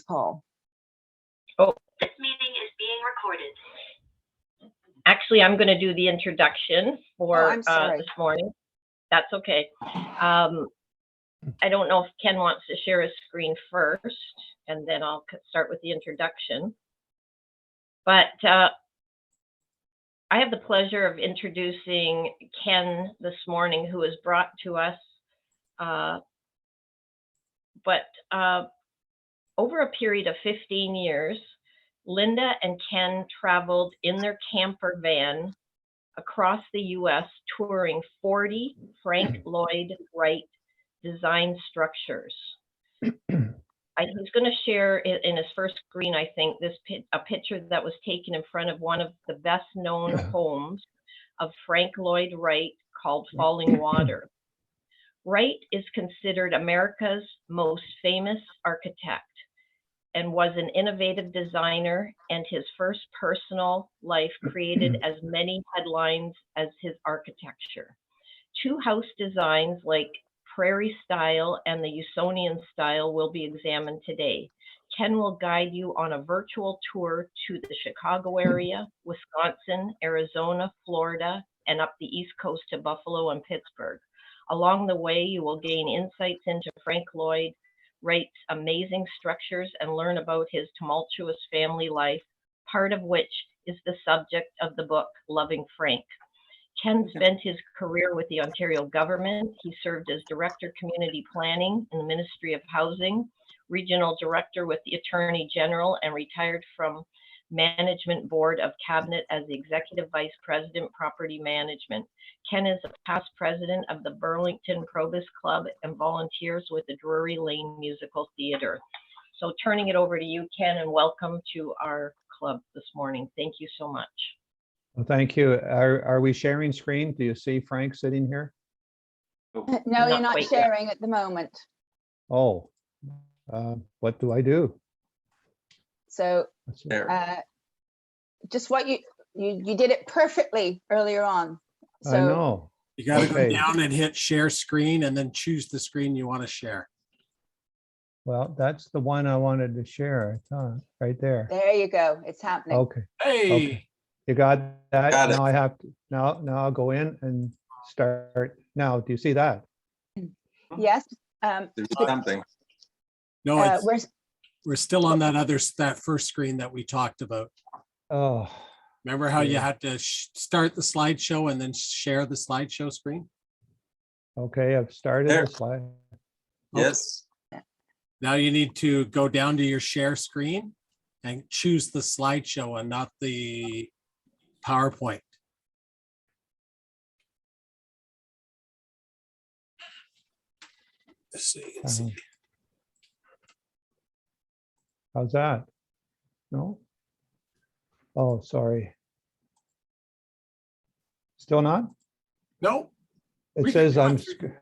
Paul. Oh, This meeting is being recorded. actually, I'm going to do the introduction for I'm sorry. this morning. That's okay. I don't know if Ken wants to share his screen first, and then I'll start with the introduction. But I have the pleasure of introducing Ken this morning, who was brought to us. Over a period of 15 years, Linda and Ken traveled in their camper van across the U.S. touring 40 Frank Lloyd Wright design structures. He's going to share in his first screen, I think, a picture that was taken in front of one of the best known homes of Frank Lloyd Wright called Falling Water. Wright is considered America's most famous architect and was an innovative designer, and his first personal life created as many headlines as his architecture. Two house designs like Prairie Style and the Usonian Style will be examined today. Ken will guide you on a virtual tour to the Chicago area, Wisconsin, Arizona, Florida, and up the East Coast to Buffalo and Pittsburgh. Along the way, you will gain insights into Frank Lloyd Wright's amazing structures and learn about his tumultuous family life, part of which is the subject of the book, Loving Frank. Ken spent his career with the Ontario government. He served as Director Community Planning in the Ministry of Housing, Regional Director with the Attorney General, and retired from Management Board of Cabinet as the Executive Vice President, Property Management. Ken is a past president of the Burlington Probus Club and volunteers with the Drury Lane Musical Theater. So turning it over to you, Ken, and welcome to our club this morning. Thank you so much. Well, thank you. Are we sharing screen? Do you see Frank sitting here? No, you're not sharing at the moment. Oh, what do I do? So just what you did it perfectly earlier on. So I know. You got to Okay. go down and hit share screen and then choose the screen you want to share. Well, that's the one I wanted to share. I thought right there. there you go. It's happening. Okay. Hey, Okay. You got that? Got it. Now I have to, now I'll go in and start. Now, do you see that? Yes. There's something. no, it's, We're we're still on that first screen that we talked about. Oh, Remember how you Yeah. had to start the slideshow and then share the slideshow screen? okay. I've started There. the slide. Yes. Now you need to go down to your share screen and choose the slideshow and not the PowerPoint. Let's see. How's that? No? Oh, sorry. Still not? No, It We can says go I'm, through.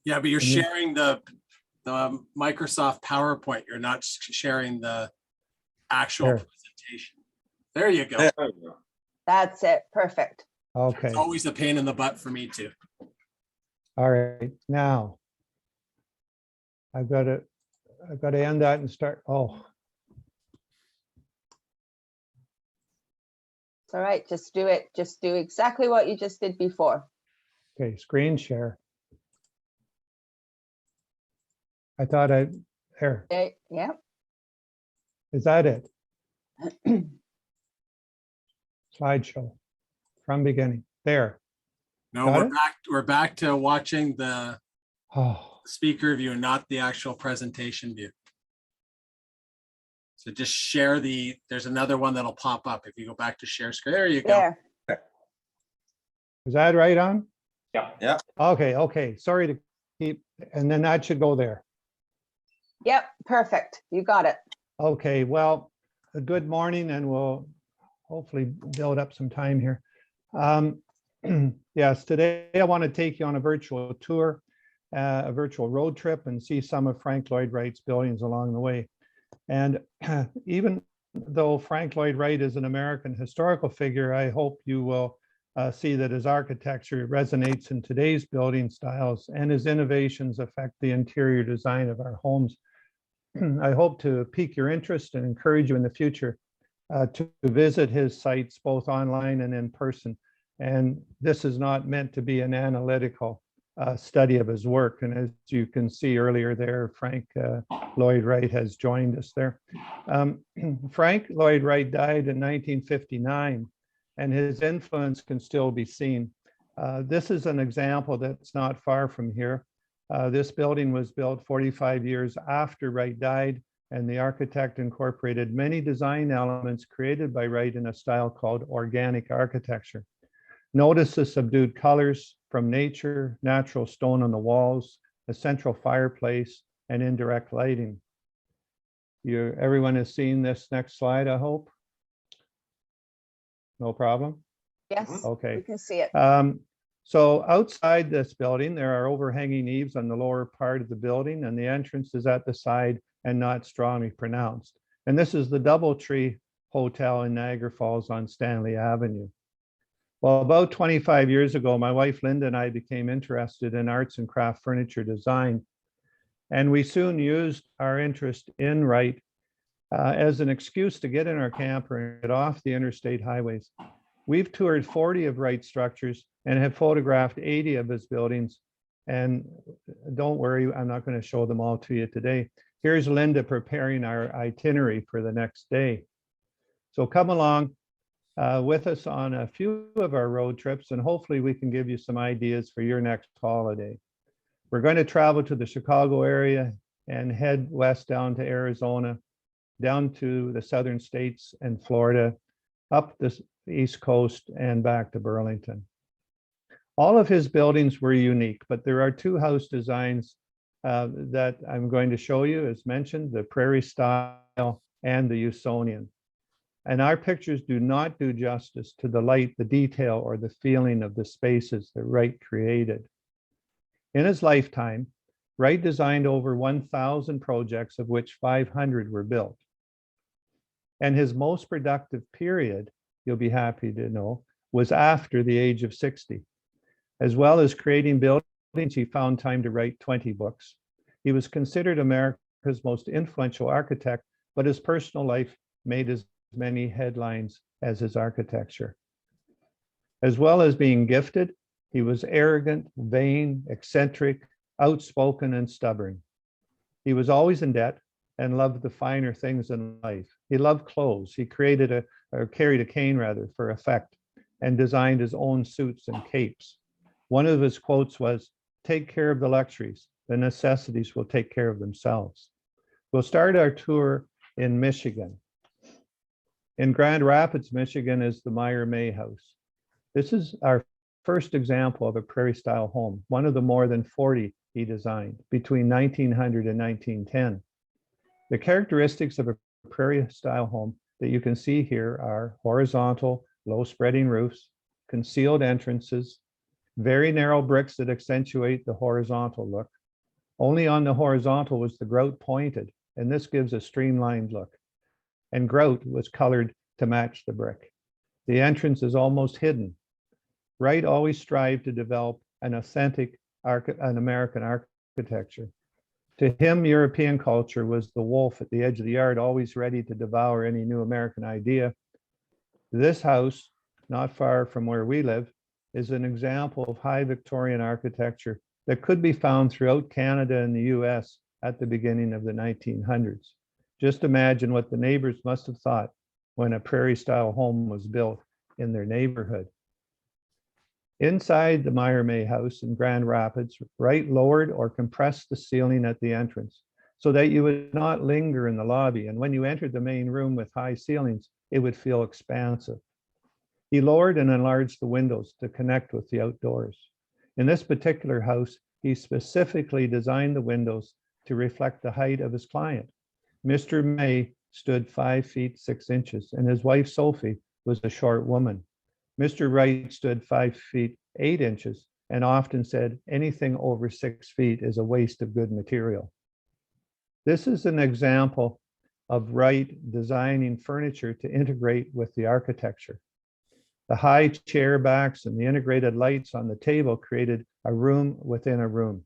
Yeah, but you're Can you- sharing the Microsoft PowerPoint. You're not sharing the actual There. presentation. There you go. There. that's it. Perfect. okay. It's always a pain in the butt for me too. All right, now. I've got to end that and start, oh, It's all right. Just do it. Just do exactly what you just did before. okay, screen share. I thought here, Okay. Yeah. is that it? Slideshow from beginning, there. No, Got we're it? back. We're back to watching the Oh, speaker view and not the actual presentation view. So just share there's another one that'll pop up if you go back to share screen. There you go. There. is that right on? Yeah. Okay, sorry to keep, and then that should go there. Yep. Perfect. You got it. Okay, well, a good morning, and we'll hopefully build up some time here. Yes, today I want to take you on a virtual tour, a virtual road trip, and see some of Frank Lloyd Wright's buildings along the way. And even though Frank Lloyd Wright is an American historical figure, I hope you will see that his architecture resonates in today's building styles and his innovations affect the interior design of our homes. I hope to pique your interest and encourage you in the future to visit his sites both online and in person. And this is not meant to be an analytical study of his work. And as you can see earlier there, Frank Lloyd Wright has joined us there. Frank Lloyd Wright died in 1959, and his influence can still be seen. This is an example that's not far from here. This building was built 45 years after Wright died, and the architect incorporated many design elements created by Wright in a style called organic architecture. Notice the subdued colors from nature, natural stone on the walls, a central fireplace, and indirect lighting. Everyone has seen this next slide, I hope. No problem? Yes, Okay. we can see it. So outside this building, there are overhanging eaves on the lower part of the building, and the entrance is at the side and not strongly pronounced. And this is the Doubletree Hotel in Niagara Falls on Stanley Avenue. Well, about 25 years ago, my wife Linda and I became interested in arts and craft furniture design. And we soon used our interest in Wright as an excuse to get in our camper and get off the interstate highways. We've toured 40 of Wright's structures and have photographed 80 of his buildings. And don't worry, I'm not going to show them all to you today. Here's Linda preparing our itinerary for the next day. So come along with us on a few of our road trips, and hopefully we can give you some ideas for your next holiday. We're going to travel to the Chicago area and head west down to Arizona, down to the southern states and Florida, up the East Coast and back to Burlington. All of his buildings were unique, but there are two house designs that I'm going to show you, as mentioned, the Prairie Style and the Usonian. And our pictures do not do justice to the light, the detail, or the feeling of the spaces that Wright created. In his lifetime, Wright designed over 1,000 projects, of which 500 were built. And his most productive period, you'll be happy to know, was after the age of 60. As well as creating buildings, he found time to write 20 books. He was considered America's most influential architect, but his personal life made as many headlines as his architecture. As well as being gifted, he was arrogant, vain, eccentric, outspoken, and stubborn. He was always in debt and loved the finer things in life. He loved clothes. He carried a cane rather for effect, and designed his own suits and capes. One of his quotes was, "Take care of the luxuries. The necessities will take care of themselves." We'll start our tour in Michigan. In Grand Rapids, Michigan is the Meyer May House. This is our first example of a prairie style home, one of the more than 40 he designed between 1900 and 1910. The characteristics of a prairie style home that you can see here are horizontal, low spreading roofs, concealed entrances, very narrow bricks that accentuate the horizontal look. Only on the horizontal was the grout pointed, and this gives a streamlined look. And grout was colored to match the brick. The entrance is almost hidden. Wright always strived to develop an authentic American architecture. To him, European culture was the wolf at the edge of the yard, always ready to devour any new American idea. This house, not far from where we live, is an example of high Victorian architecture that could be found throughout Canada and the US at the beginning of the 1900s. Just imagine what the neighbors must have thought when a prairie style home was built in their neighborhood. Inside the Meyer May house in Grand Rapids, Wright lowered or compressed the ceiling at the entrance so that you would not linger in the lobby. And when you entered the main room with high ceilings, it would feel expansive. He lowered and enlarged the windows to connect with the outdoors. In this particular house, he specifically designed the windows to reflect the height of his client. Mr. May stood 5 feet 6 inches, and his wife Sophie was a short woman. Mr. Wright stood 5 feet 8 inches and often said anything over 6 feet is a waste of good material. This is an example of Wright designing furniture to integrate with the architecture. The high chair backs and the integrated lights on the table created a room within a room.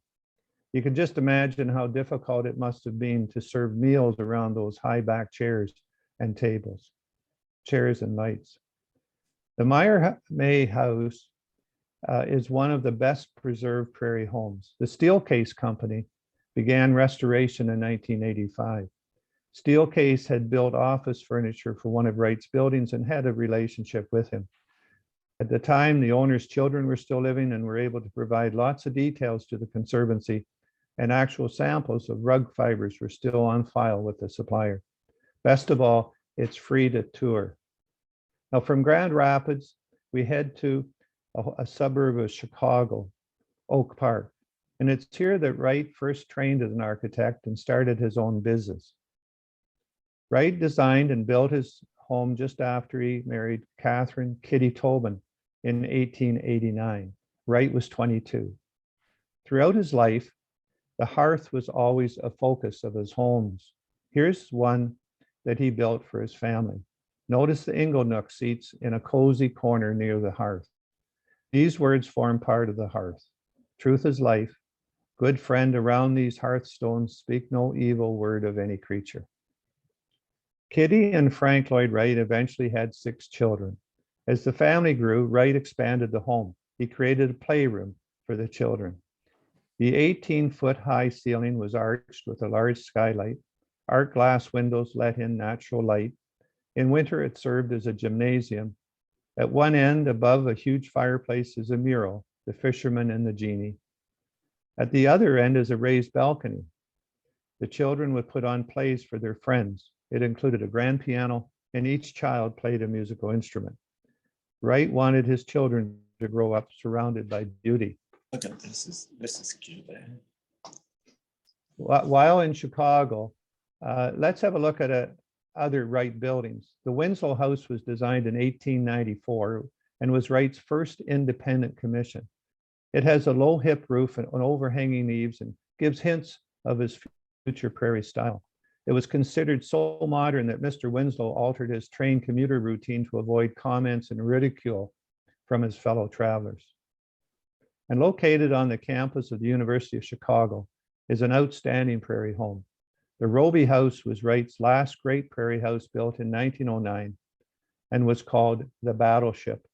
You can just imagine how difficult it must have been to serve meals around those high back chairs and tables, chairs and lights. The May House is one of the best preserved prairie homes. The Steelcase Company began restoration in 1985. Steelcase had built office furniture for one of Wright's buildings and had a relationship with him. At the time, the owner's children were still living and were able to provide lots of details to the Conservancy, and actual samples of rug fibers were still on file with the supplier. Best of all, it's free to tour. Now, from Grand Rapids, we head to a suburb of Chicago, Oak Park. And it's here that Wright first trained as an architect and started his own business. Wright designed and built his home just after he married Catherine Kitty Tobin in 1889. Wright was 22. Throughout his life, the hearth was always a focus of his homes. Here's one that he built for his family. Notice the inglenook seats in a cozy corner near the hearth. These words form part of the hearth. Truth is life. Good friend, around these hearthstones, speak no evil word of any creature. Kitty and Frank Lloyd Wright eventually had 6 children. As the family grew, Wright expanded the home. He created a playroom for the children. The 18-foot high ceiling was arched with a large skylight. Art glass windows let in natural light. In winter, it served as a gymnasium. At one end, above a huge fireplace, is a mural, The Fisherman and the Genie. At the other end is a raised balcony. The children would put on plays for their friends. It included a grand piano, and each child played a musical instrument. Wright wanted his children to grow up surrounded by beauty. Look at this. This is cute. While in Chicago, let's have a look at other Wright buildings. The Winslow House was designed in 1894 and was Wright's first independent commission. It has a low hip roof and overhanging eaves and gives hints of his future prairie style. It was considered so modern that Mr. Winslow altered his train commuter routine to avoid comments and ridicule from his fellow travelers. And located on the campus of the University of Chicago is an outstanding prairie home. The Roby House was Wright's last great prairie house built in 1909 and was called the Battleship.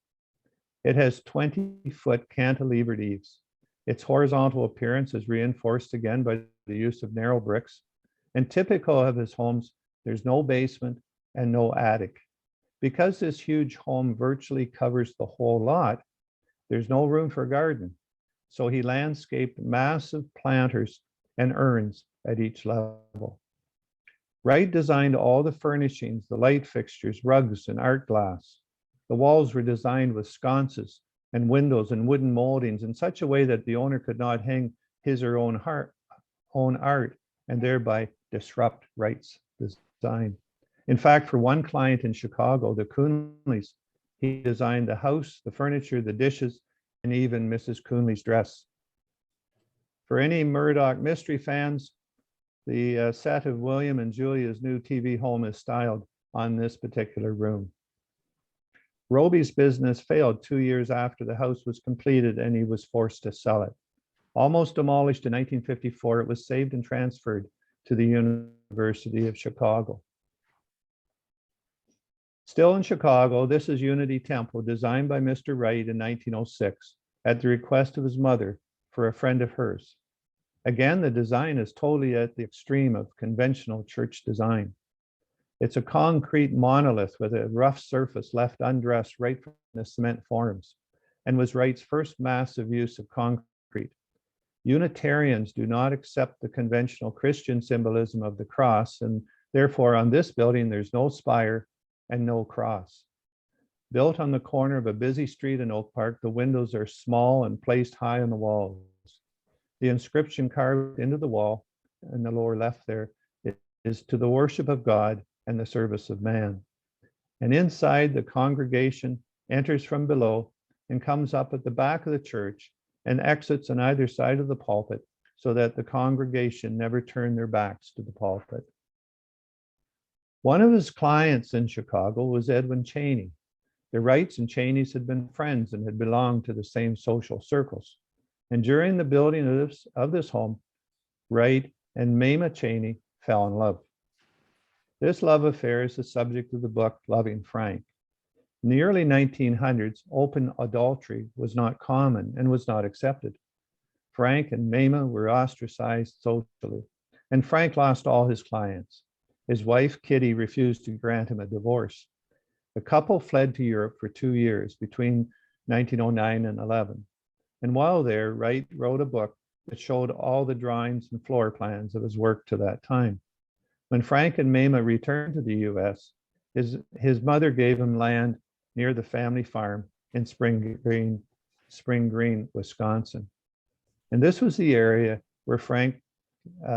It has 20-foot cantilevered eaves. Its horizontal appearance is reinforced again by the use of narrow bricks. And typical of his homes, there's no basement and no attic. Because this huge home virtually covers the whole lot, there's no room for a garden. So he landscaped massive planters and urns at each level. Wright designed all the furnishings, the light fixtures, rugs, and art glass. The walls were designed with sconces and windows and wooden moldings in such a way that the owner could not hang his or own art and thereby disrupt Wright's design. In fact, for one client in Chicago, the Coonleys, he designed the house, the furniture, the dishes, and even Mrs. Coonley's dress. For any Murdoch mystery fans, the set of William and Julia's new TV home is styled on this particular room. Roby's business failed 2 years after the house was completed and he was forced to sell it. Almost demolished in 1954, it was saved and transferred to the University of Chicago. Still in Chicago, this is Unity Temple, designed by Mr. Wright in 1906 at the request of his mother for a friend of hers. Again, the design is totally at the extreme of conventional church design. It's a concrete monolith with a rough surface left undressed right from the cement forms, and was Wright's first massive use of concrete. Unitarians do not accept the conventional Christian symbolism of the cross, and therefore on this building there's no spire and no cross. Built on the corner of a busy street in Oak Park, the windows are small and placed high on the walls. The inscription carved into the wall in the lower left there is to the worship of God and the service of man. And inside, the congregation enters from below and comes up at the back of the church and exits on either side of the pulpit so that the congregation never turn their backs to the pulpit. One of his clients in Chicago was Edwin Cheney. The Wrights and Cheneys had been friends and had belonged to the same social circles. And during the building of this home, Wright and Mama Cheney fell in love. This love affair is the subject of the book Loving Frank. In the early 1900s, open adultery was not common and was not accepted. Frank and Mama were ostracized socially, and Frank lost all his clients. His wife, Kitty, refused to grant him a divorce. The couple fled to Europe for 2 years between 1909 and 11. And while there, Wright wrote a book that showed all the drawings and floor plans of his work to that time. When Frank and Mama returned to the US, his mother gave him land near the family farm in Spring Green, Wisconsin. And this was the area where Frank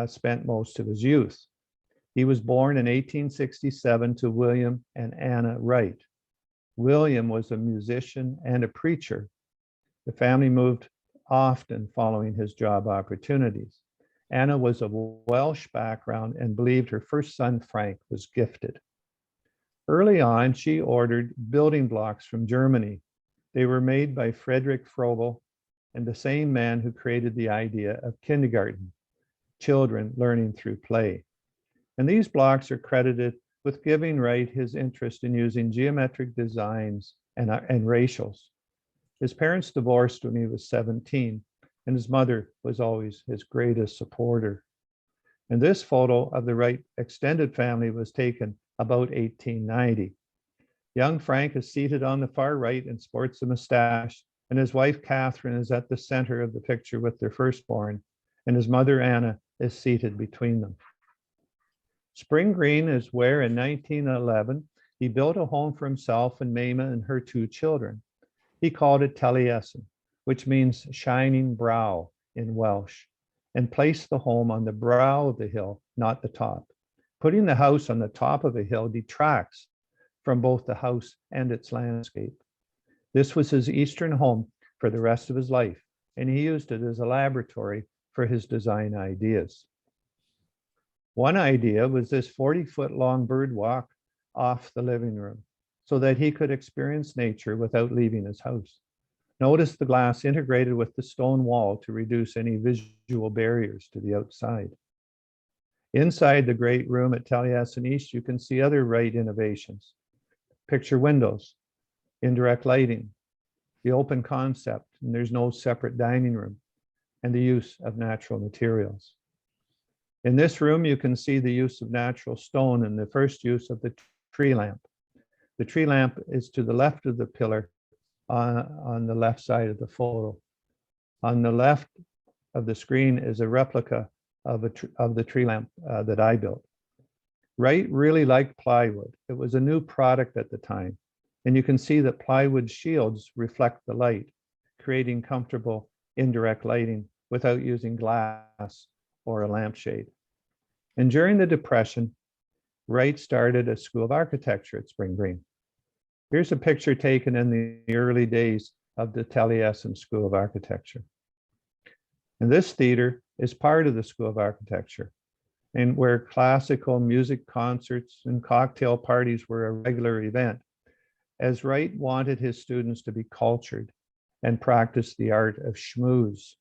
spent most of his youth. He was born in 1867 to William and Anna Wright. William was a musician and a preacher. The family moved often following his job opportunities. Anna was of Welsh background and believed her first son, Frank, was gifted. Early on, she ordered building blocks from Germany. They were made by Friedrich Frobel and the same man who created the idea of kindergarten, children learning through play. And these blocks are credited with giving Wright his interest in using geometric designs and racials. His parents divorced when he was 17, and his mother was always his greatest supporter. And this photo of the Wright extended family was taken about 1890. Young Frank is seated on the far right and sports a mustache, and his wife Catherine is at the center of the picture with their firstborn, and his mother Anna is seated between them. Spring Green is where in 1911 he built a home for himself and Mama and her 2 children. He called it Taliesin, which means shining brow in Welsh, and placed the home on the brow of the hill, not the top. Putting the house on the top of a hill detracts from both the house and its landscape. This was his eastern home for the rest of his life, and he used it as a laboratory for his design ideas. One idea was this 40-foot long bird walk off the living room so that he could experience nature without leaving his house. Notice the glass integrated with the stone wall to reduce any visual barriers to the outside. Inside the great room at Taliesin East, you can see other Wright innovations. Picture windows, indirect lighting, the open concept, and there's no separate dining room, and the use of natural materials. In this room, you can see the use of natural stone and the first use of the tree lamp. The tree lamp is to the left of the pillar on the left side of the photo. On the left of the screen is a replica of the tree lamp that I built. Wright really liked plywood. It was a new product at the time. And you can see that plywood shields reflect the light, creating comfortable indirect lighting without using glass or a lampshade. And during the Depression, Wright started a School of Architecture at Spring Green. Here's a picture taken in the early days of the Taliesin School of Architecture. And this theater is part of the School of Architecture, and where classical music concerts and cocktail parties were a regular event, as Wright wanted his students to be cultured and practice the art of schmooze.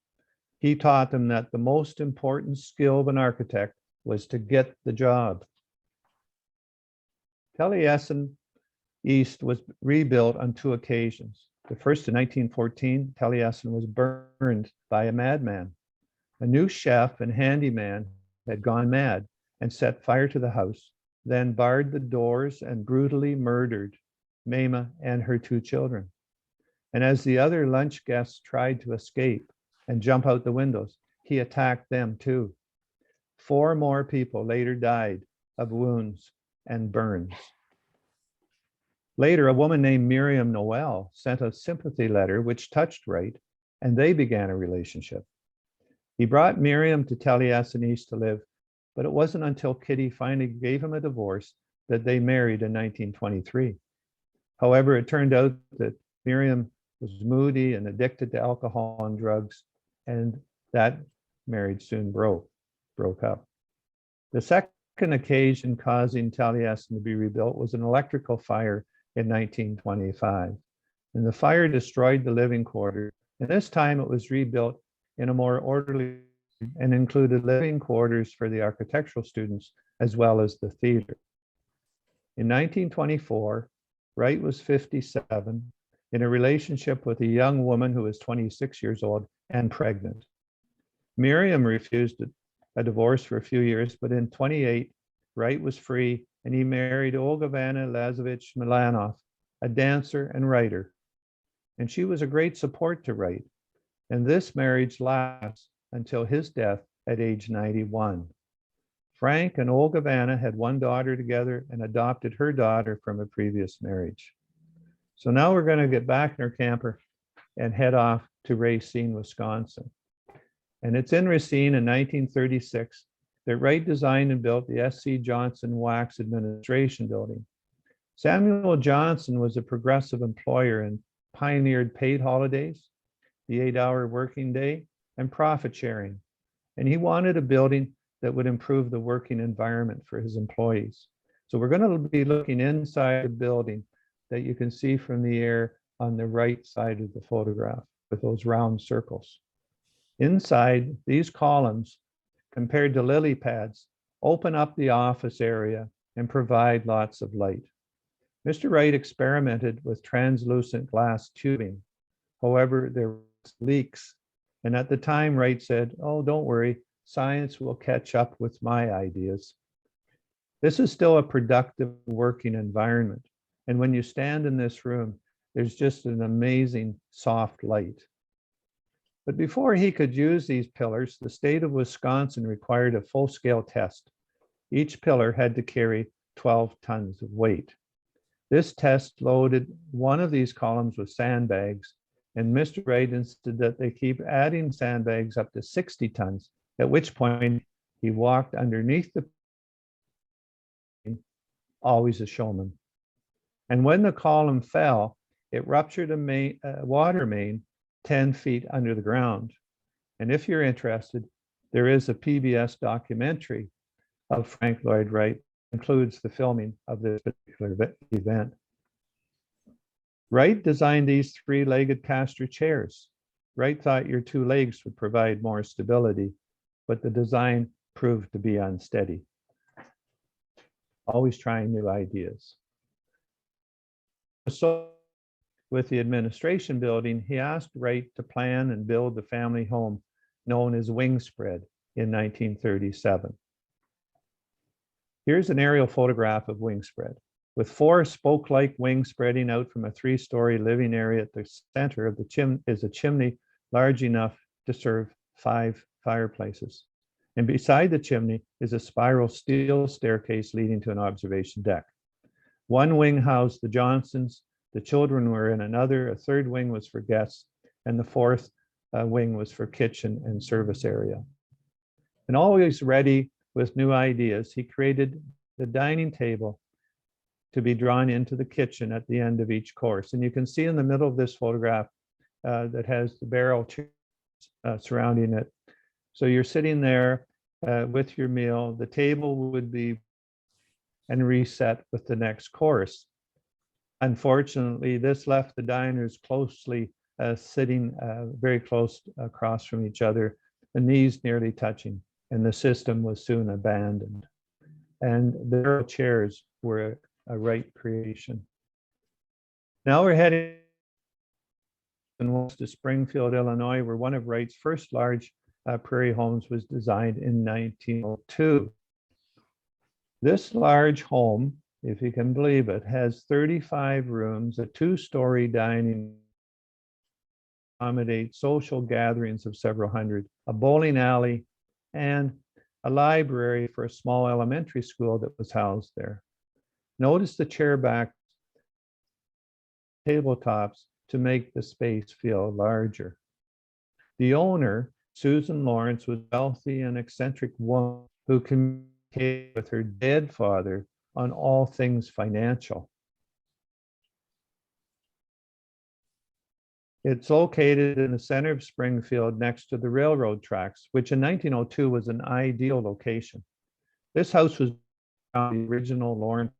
He taught them that the most important skill of an architect was to get the job. Taliesin East was rebuilt on 2 occasions. The first in 1914, Taliesin was burned by a madman. A new chef and handyman had gone mad and set fire to the house, then barred the doors and brutally murdered Mama and her 2 children. And as the other lunch guests tried to escape and jump out the windows, he attacked them too. 4 more people later died of wounds and burns. Later, a woman named Miriam Noel sent a sympathy letter which touched Wright, and they began a relationship. He brought Miriam to Taliesin East to live, but it wasn't until Kitty finally gave him a divorce that they married in 1923. However, it turned out that Miriam was moody and addicted to alcohol and drugs, and that marriage soon broke up. The second occasion causing Taliesin to be rebuilt was an electrical fire in 1925. And the fire destroyed the living quarters. And this time it was rebuilt in a more orderly and included living quarters for the architectural students as well as the theater. In 1924, Wright was 57 in a relationship with a young woman who was 26 years old and pregnant. Miriam refused a divorce for a few years, but in 28, Wright was free and he married Olga Vanna Lazarevich Milanov, a dancer and writer. And she was a great support to Wright. And this marriage lasted until his death at age 91. Frank and Olga Vanna had one daughter together and adopted her daughter from a previous marriage. So now we're going to get back in our camper and head off to Racine, Wisconsin. And it's in Racine in 1936 that Wright designed and built the S.C. Johnson Wax Administration Building. Samuel Johnson was a progressive employer and pioneered paid holidays, the 8-hour working day, and profit sharing. And he wanted a building that would improve the working environment for his employees. So we're going to be looking inside the building that you can see from the air on the right side of the photograph with those round circles. Inside, these columns, compared to lily pads, open up the office area and provide lots of light. Mr. Wright experimented with translucent glass tubing. However, there were leaks. And at the time, Wright said, "Oh, don't worry, science will catch up with my ideas." This is still a productive working environment. And when you stand in this room, there's just an amazing soft light. But before he could use these pillars, the state of Wisconsin required a full-scale test. Each pillar had to carry 12 tons of weight. This test loaded one of these columns with sandbags, and Mr. Wright insisted that they keep adding sandbags up to 60 tons, at which point he walked underneath the, always a showman. And when the column fell, it ruptured a water main 10 feet under the ground. And if you're interested, there is a PBS documentary of Frank Lloyd Wright, includes the filming of this particular event. Wright designed these 3-legged caster chairs. Wright thought your 2 legs would provide more stability, but the design proved to be unsteady. Always trying new ideas. So with the administration building, he asked Wright to plan and build the family home known as Wingspread in 1937. Here's an aerial photograph of Wingspread, with 4 spoke-like wings spreading out from a 3-story living area. At the center of the chimney is a chimney large enough to serve 5 fireplaces. And beside the chimney is a spiral steel staircase leading to an observation deck. One wing housed the Johnsons, the children were in another, a 3rd wing was for guests, and the 4th wing was for kitchen and service area. And always ready with new ideas, he created the dining table to be drawn into the kitchen at the end of each course. And you can see in the middle of this photograph that has the barrel chairs surrounding it. So you're sitting there with your meal, the table would be and reset with the next course. Unfortunately, this left the diners closely sitting very close across from each other, the knees nearly touching, and the system was soon abandoned. And the barrel chairs were a Wright creation. Now we're heading to Springfield, Illinois, where one of Wright's first large prairie homes was designed in 1902. This large home, if you can believe it, has 35 rooms, a 2-story dining, accommodate social gatherings of several hundred, a bowling alley, and a library for a small elementary school that was housed there. Notice the chair back tabletops to make the space feel larger. The owner, Susan Lawrence, was a wealthy and eccentric woman who communicated with her dead father on all things financial. It's located in the center of Springfield next to the railroad tracks, which in 1902 was an ideal location. This house was the original Lawrence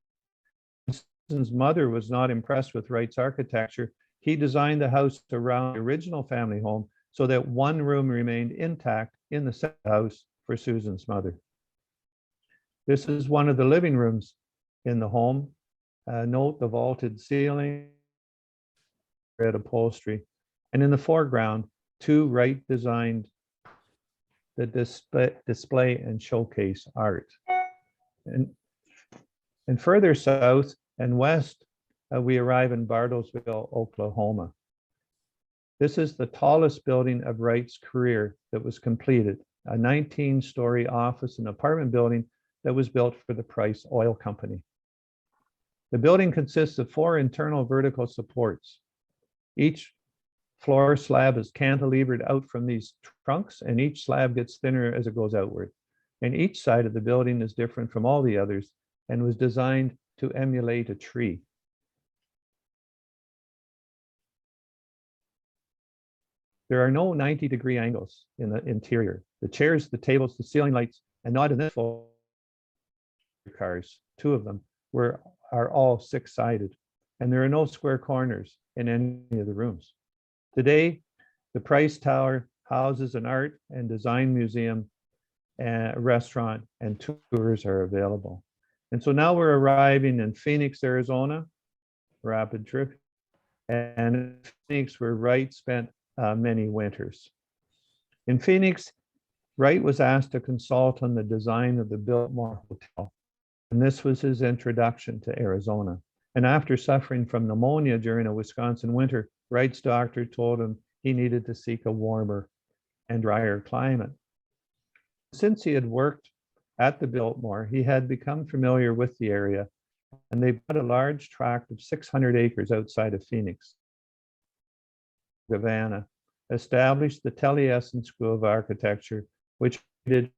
Susan's mother was not impressed with Wright's architecture. He designed the house around the original family home so that one room remained intact in the house for Susan's mother. This is one of the living rooms in the home. Note the vaulted ceiling, red upholstery, and in the foreground, two Wright designed the display and showcase art. And further south and west, we arrive in Bartlesville, Oklahoma. This is the tallest building of Wright's career that was completed, a 19-story office and apartment building that was built for the Price Oil Company. The building consists of 4 internal vertical supports. Each floor slab is cantilevered out from these trunks, and each slab gets thinner as it goes outward. And each side of the building is different from all the others and was designed to emulate a tree. There are no 90-degree angles in the interior. The chairs, the tables, the ceiling lights, and not in this cars, 2 of them, are all 6-sided, and there are no square corners in any of the rooms. Today, the Price Tower houses an art and design museum, a restaurant, and tours are available. And so now we're arriving in Phoenix, Arizona, rapid trip, and Phoenix where Wright spent many winters. In Phoenix, Wright was asked to consult on the design of the Biltmore Hotel, and this was his introduction to Arizona. And after suffering from pneumonia during a Wisconsin winter, Wright's doctor told him he needed to seek a warmer and drier climate. Since he had worked at the Biltmore, he had become familiar with the area, and they bought a large tract of 600 acres outside of Phoenix, Havana, established the Taliesin School of Architecture, which did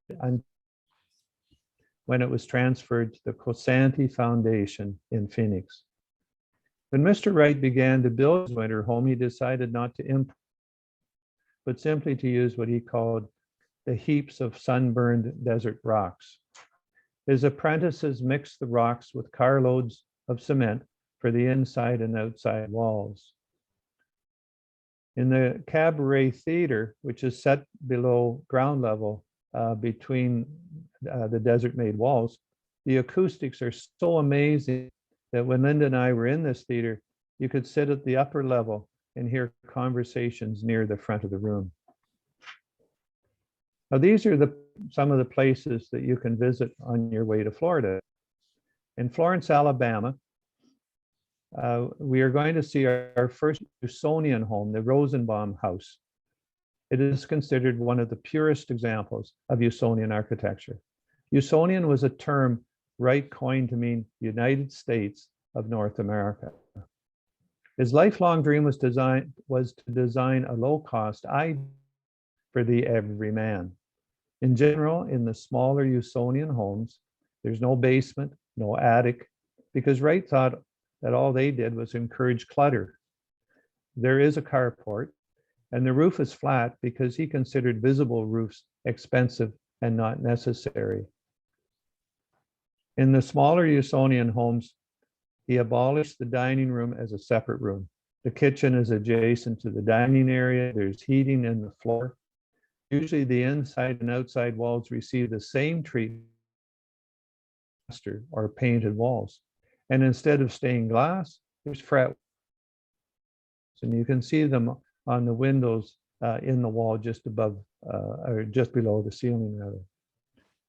when it was transferred to the Cosanti Foundation in Phoenix. When Mr. Wright began to build his winter home, he decided not to import, but simply to use what he called the heaps of sunburned desert rocks. His apprentices mixed the rocks with carloads of cement for the inside and outside walls. In the Cabaret Theater, which is set below ground level between the desert-made walls, the acoustics are so amazing that when Linda and I were in this theater, you could sit at the upper level and hear conversations near the front of the room. Now, these are some of the places that you can visit on your way to Florida. In Florence, Alabama, we are going to see our first Usonian home, the Rosenbaum House. It is considered one of the purest examples of Usonian architecture. Usonian was a term Wright coined to mean United States of North America. His lifelong dream was to design a low-cost ideal for the everyman. In general, in the smaller Usonian homes, there's no basement, no attic, because Wright thought that all they did was encourage clutter. There is a carport, and the roof is flat because he considered visible roofs expensive and not necessary. In the smaller Usonian homes, he abolished the dining room as a separate room. The kitchen is adjacent to the dining area. There's heating in the floor. Usually the inside and outside walls receive the same treatment or painted walls. And instead of stained glass, there's fret. And you can see them on the windows in the wall just above or just below the ceiling rather.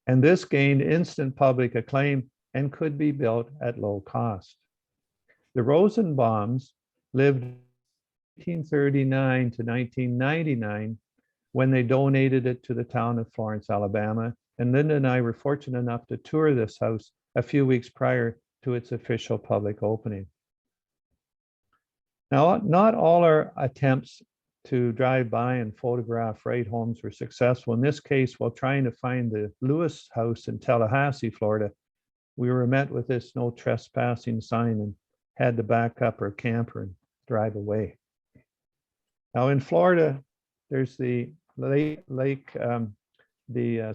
And this gained instant public acclaim and could be built at low cost. The Rosenbaums lived 1939 to 1999 when they donated it to the town of Florence, Alabama. And Linda and I were fortunate enough to tour this house a few weeks prior to its official public opening. Now, not all our attempts to drive by and photograph Wright homes were successful. In this case, while trying to find the Lewis house in Tallahassee, Florida, we were met with this no trespassing sign and had to back up our camper and drive away. Now in Florida, there's the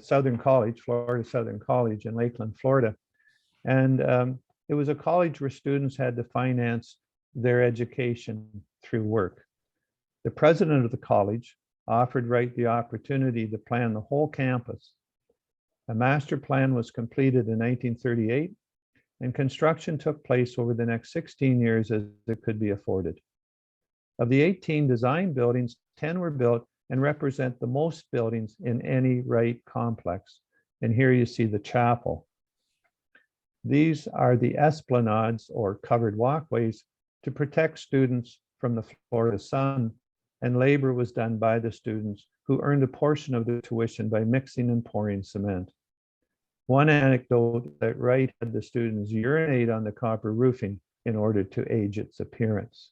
Southern College, Florida Southern College in Lakeland, Florida. And It was a college where students had to finance their education through work. The president of the college offered Wright the opportunity to plan the whole campus. A master plan was completed in 1938, and construction took place over the next 16 years as it could be afforded. Of the 18 design buildings, 10 were built and represent the most buildings in any Wright complex. And here you see the chapel. These are the esplanades or covered walkways to protect students from the Florida sun, and labor was done by the students who earned a portion of their tuition by mixing and pouring cement. One anecdote that Wright had the students urinate on the copper roofing in order to age its appearance.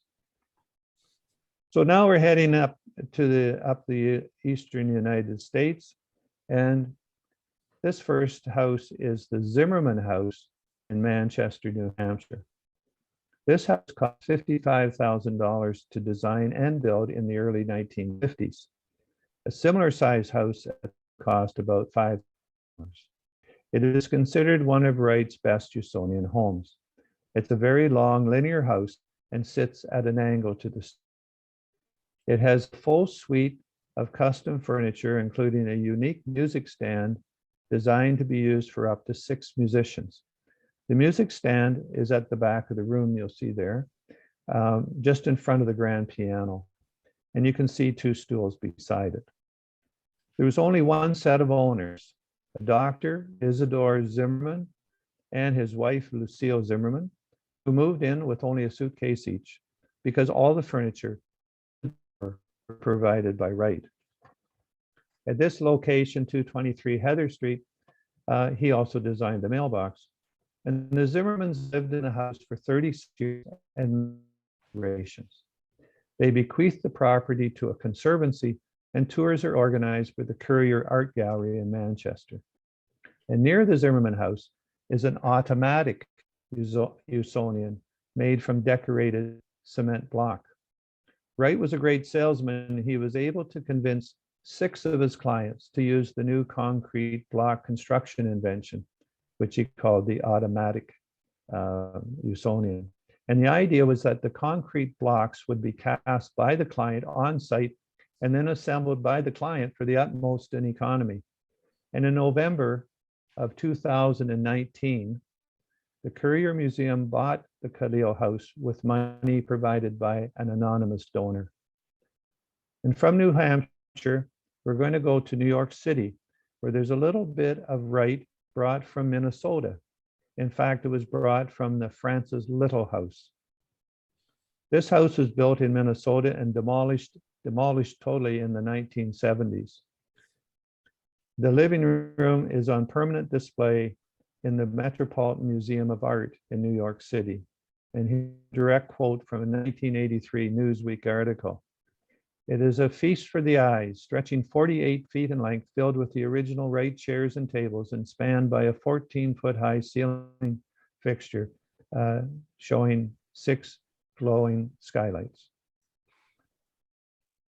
So now we're heading up the eastern United States, and this first house is the Zimmerman House in Manchester, New Hampshire. This house cost $55,000 to design and build in the early 1950s. A similar size house cost about $5,000. It is considered one of Wright's best Usonian homes. It's a very long linear house and sits at an angle to the street. It has a full suite of custom furniture, including a unique music stand designed to be used for up to 6 musicians. The music stand is at the back of the room, you'll see there, just in front of the grand piano. And you can see 2 stools beside it. There was only one set of owners, a Dr. Isidore Zimmerman and his wife, Lucille Zimmerman, who moved in with only a suitcase each because all the furniture were provided by Wright. At this location, 223 Heather Street, he also designed the mailbox. And the Zimmermans lived in the house for 30 years and generations. They bequeathed the property to a conservancy, and tours are organized with the Currier Art Gallery in Manchester. And near the Zimmerman house is an automatic Usonian made from decorated cement block. Wright was a great salesman. He was able to convince 6 of his clients to use the new concrete block construction invention, which he called the automatic Usonian. And the idea was that the concrete blocks would be cast by the client on site and then assembled by the client for the utmost in economy. And in November of 2019, the Currier Museum bought the Khalil House with money provided by an anonymous donor. And from New Hampshire, we're going to go to New York City, where there's a little bit of Wright brought from Minnesota. In fact, it was brought from the Francis Little House. This house was built in Minnesota and demolished totally in the 1970s. The living room is on permanent display in the Metropolitan Museum of Art in New York City. And here's a direct quote from a 1983 Newsweek article. It is a feast for the eyes, stretching 48 feet in length, filled with the original Wright chairs and tables, and spanned by a 14-foot-high ceiling fixture showing 6 glowing skylights.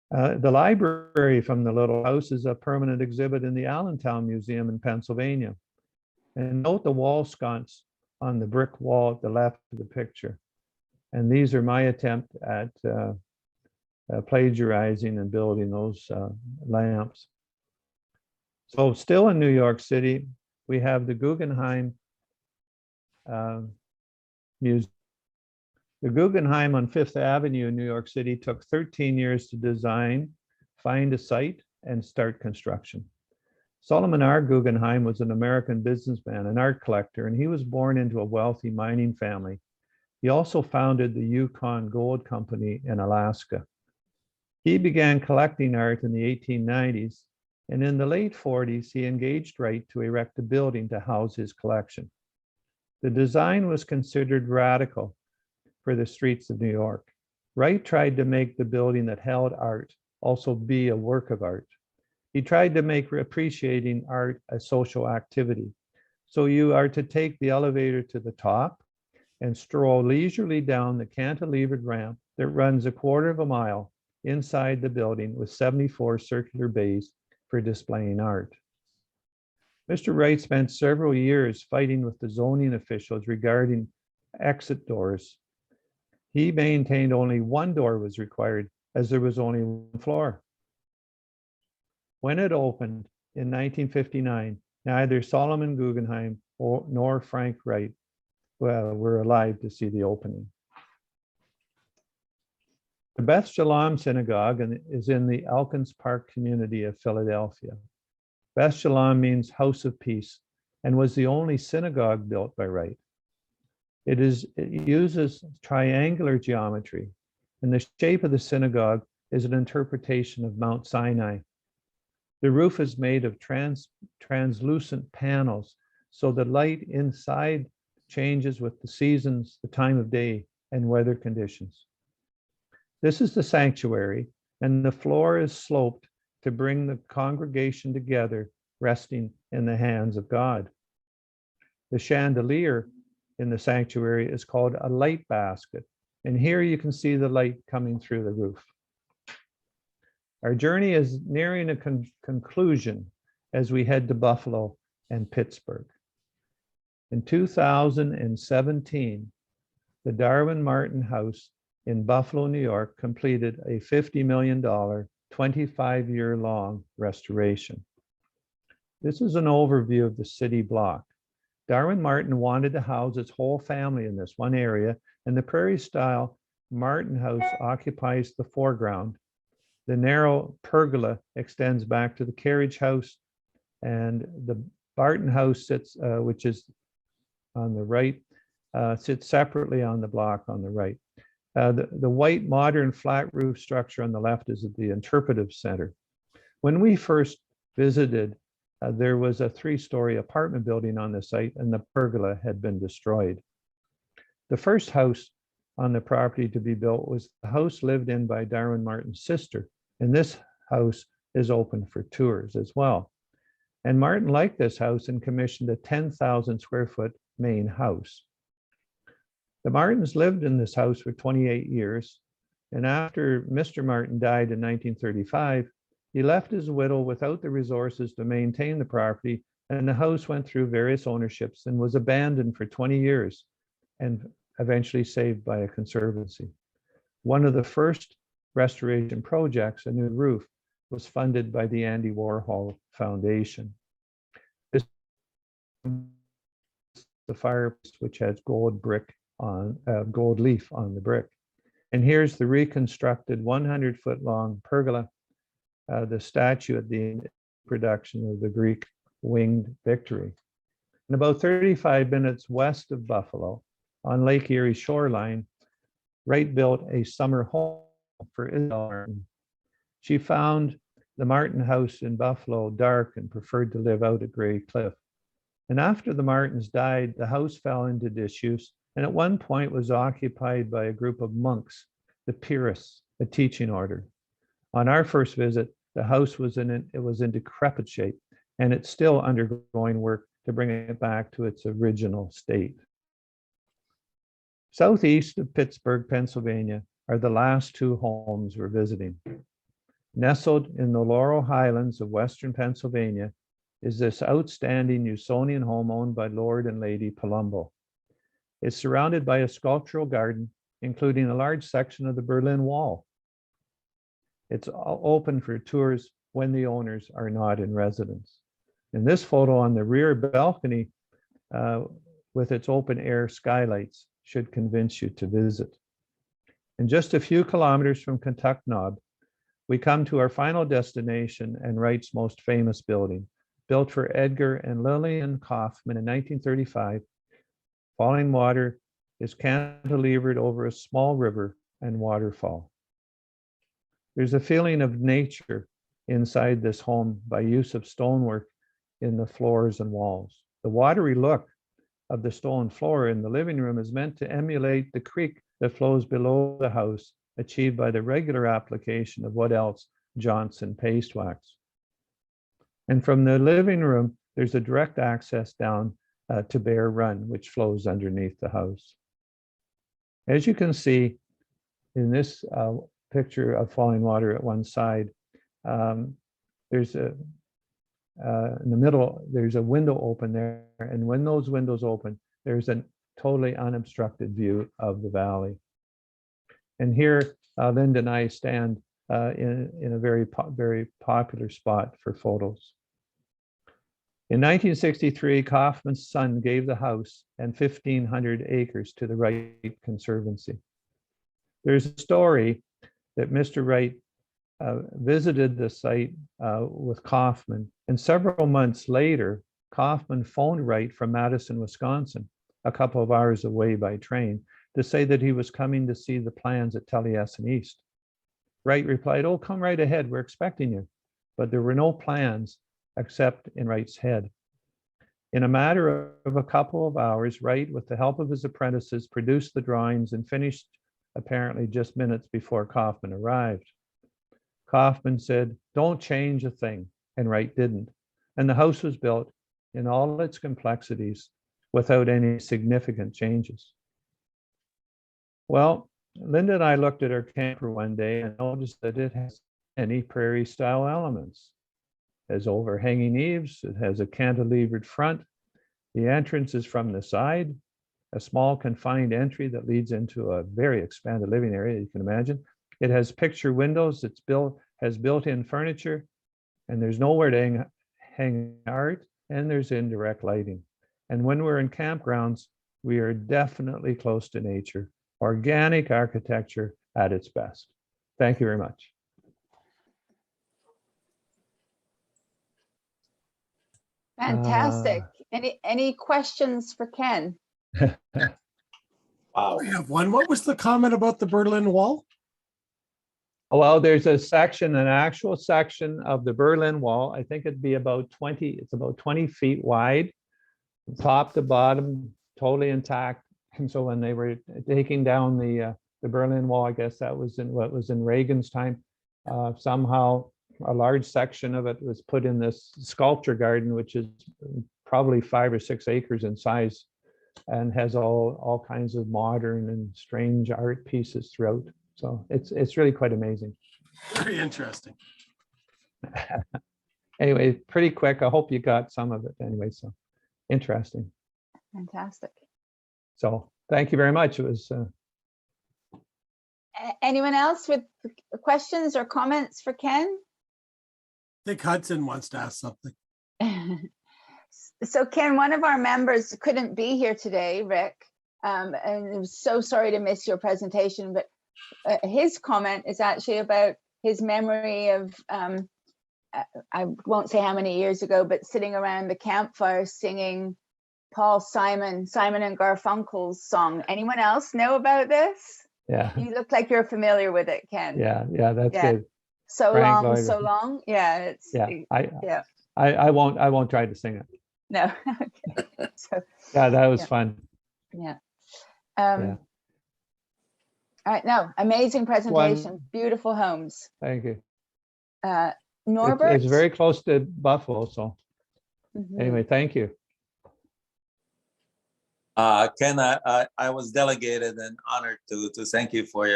The library from the Little House is a permanent exhibit in the Allentown Museum in Pennsylvania. And note the wall sconce on the brick wall at the left of the picture. And these are my attempt at plagiarizing and building those lamps. So still in New York City, we have the Guggenheim Museum. The Guggenheim on Fifth Avenue in New York City took 13 years to design, find a site, and start construction. Solomon R. Guggenheim was an American businessman, an art collector, and he was born into a wealthy mining family. He also founded the Yukon Gold Company in Alaska. He began collecting art in the 1890s, and in the late 40s, he engaged Wright to erect a building to house his collection. The design was considered radical for the streets of New York. Wright tried to make the building that held art also be a work of art. He tried to make appreciating art a social activity. So you are to take the elevator to the top and stroll leisurely down the cantilevered ramp that runs a quarter of a mile inside the building with 74 circular bays for displaying art. Mr. Wright spent several years fighting with the zoning officials regarding exit doors. He maintained only one door was required as there was only one floor. When it opened in 1959, neither Solomon Guggenheim nor Frank Wright were alive to see the opening. The Beth Shalom Synagogue is in the Elkins Park community of Philadelphia. Beth Shalom means house of peace and was the only synagogue built by Wright. It uses triangular geometry, and the shape of the synagogue is an interpretation of Mount Sinai. The roof is made of translucent panels, so the light inside changes with the seasons, the time of day, and weather conditions. This is the sanctuary, and the floor is sloped to bring the congregation together, resting in the hands of God. The chandelier in the sanctuary is called a light basket, and here you can see the light coming through the roof. Our journey is nearing a conclusion as we head to Buffalo and Pittsburgh. In 2017, the Darwin Martin House in Buffalo, New York, completed a $50 million, 25-year-long restoration. This is an overview of the city block. Darwin Martin wanted to house his whole family in this one area, and the prairie-style Martin House occupies the foreground. The narrow pergola extends back to the carriage house, and the Barton House sits, which is on the right, sits separately on the block on the right. The white modern flat roof structure on the left is the interpretive center. When we first visited, there was a 3-story apartment building on the site, and the pergola had been destroyed. The first house on the property to be built was the house lived in by Darwin Martin's sister, and this house is open for tours as well. And Martin liked this house and commissioned a 10,000 square foot main house. The Martins lived in this house for 28 years, and after Mr. Martin died in 1935, he left his widow without the resources to maintain the property, and the house went through various ownerships and was abandoned for 20 years and eventually saved by a conservancy. One of the first restoration projects, a new roof, was funded by the Andy Warhol Foundation. This is the fireplace, which has gold leaf on the brick. And here's the reconstructed 100-foot-long pergola, the statue at the production of the Greek winged victory. And about 35 minutes west of Buffalo, on Lake Erie shoreline, Wright built a summer home for Isabel Martin. She found the Martin house in Buffalo dark and preferred to live out at Gray Cliff. And after the Martins died, the house fell into disuse, and at one point was occupied by a group of monks, the Piarists, a teaching order. On our first visit, the house was in decrepit shape, and it's still undergoing work to bring it back to its original state. Southeast of Pittsburgh, Pennsylvania, are the last 2 homes we're visiting. Nestled in the Laurel Highlands of Western Pennsylvania is this outstanding Usonian home owned by Lord and Lady Palumbo. It's surrounded by a sculptural garden, including a large section of the Berlin Wall. It's open for tours when the owners are not in residence. In this photo on the rear balcony, with its open air skylights, should convince you to visit. And just a few kilometers from Kentuck Knob, we come to our final destination and Wright's most famous building. Built for Edgar and Lillian Kaufman in 1935, Falling Water is cantilevered over a small river and waterfall. There's a feeling of nature inside this home by use of stonework in the floors and walls. The watery look of the stone floor in the living room is meant to emulate the creek that flows below the house, achieved by the regular application of what else? Johnson paste wax. And from the living room, there's a direct access down to Bear Run, which flows underneath the house. As you can see in this picture of falling water at one side, there's in the middle, there's a window open there. And when those windows open, there's a totally unobstructed view of the valley. And here, Linda and I stand in a very popular spot for photos. In 1963, Kaufman's son gave the house and 1,500 acres to the Wright Conservancy. There's a story that Mr. Wright visited the site with Kaufman, and several months later, Kaufman phoned Wright from Madison, Wisconsin, a couple of hours away by train, to say that he was coming to see the plans at Taliesin East. Wright replied, "Oh, come right ahead, we're expecting you." But there were no plans except in Wright's head. In a matter of a couple of hours, Wright, with the help of his apprentices, produced the drawings and finished apparently just minutes before Kaufman arrived. Kaufman said, "Don't change a thing," and Wright didn't. And the house was built in all its complexities without any significant changes. Well, Linda and I looked at our camper one day and noticed that it has many prairie style elements. It has overhanging eaves, it has a cantilevered front, the entrance is from the side, a small confined entry that leads into a very expanded living area, you can imagine. It has picture windows, has built-in furniture, and there's nowhere to hang art, and there's indirect lighting. And when we're in campgrounds, we are definitely close to nature. Organic architecture at its best. Thank you very much. Fantastic. Any questions for Ken? Wow. I have one. What was the comment about the Berlin Wall? Well, there's a section, an actual section of the Berlin Wall. I think it'd be about 20, it's about 20 feet wide, top to bottom, totally intact. And so when they were taking down the Berlin Wall, I guess that was in what was in Reagan's time, somehow a large section of it was put in this sculpture garden, which is probably 5 or 6 acres in size and has all kinds of modern and strange art pieces throughout. So it's really quite amazing. Very interesting. Anyway, pretty quick. I hope you got some of it anyway. So interesting. Fantastic. So thank you very much. It was Anyone else with questions or comments for Ken? I think Hudson wants to ask something. So Ken, one of our members couldn't be here today, Rick, and I'm so sorry to miss your presentation, but his comment is actually about his memory of, I won't say how many years ago, but sitting around the campfire singing Paul Simon and Garfunkel's song. Anyone else know about this? yeah, You look like you're familiar with it, Ken. yeah, that's Yeah. good. So Frank long, Lloyd. so long. Yeah, it's Yeah, I won't try to sing it. no. Okay. So Yeah, that was Yeah. fun. yeah. Yeah. All right, no, amazing presentation, beautiful homes. Thank you. Norbert? It's very close to Buffalo, so Mhm. anyway, thank you. Ken, I was delegated and honored to thank you for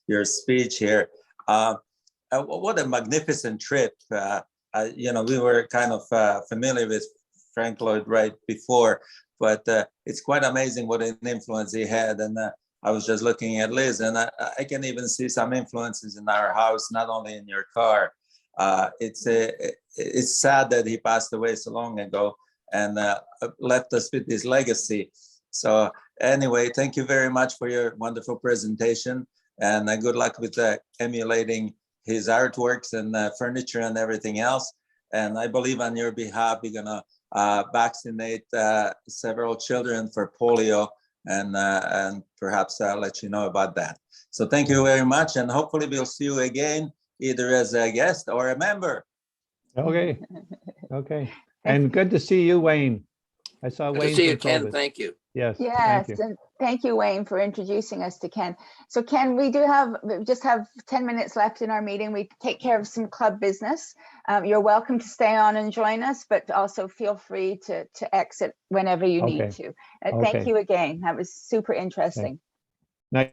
your speech here. What a magnificent trip. We were kind of familiar with Frank Lloyd Wright before, but it's quite amazing what an influence he had. And I was just looking at Liz, and I can even see some influences in our house, not only in your car. It's sad that he passed away so long ago and left us with his legacy. So anyway, thank you very much for your wonderful presentation, and good luck with emulating his artworks and furniture and everything else. And I believe on your behalf, you're gonna vaccinate several children for polio, and perhaps I'll let you know about that. So thank you very much, and hopefully we'll see you again, either as a guest or a member. Okay, okay. And good to see you, Wayne. I saw Good Wayne. to see you, from Ken. COVID. Thank you. Yes, Yes, thank you. and thank you, Wayne, for introducing us to Ken. So Ken, we just have 10 minutes left in our meeting. We take care of some club business. You're welcome to stay on and join us, but also feel free to exit whenever you need Okay. to. Thank Okay. you again. That was super interesting.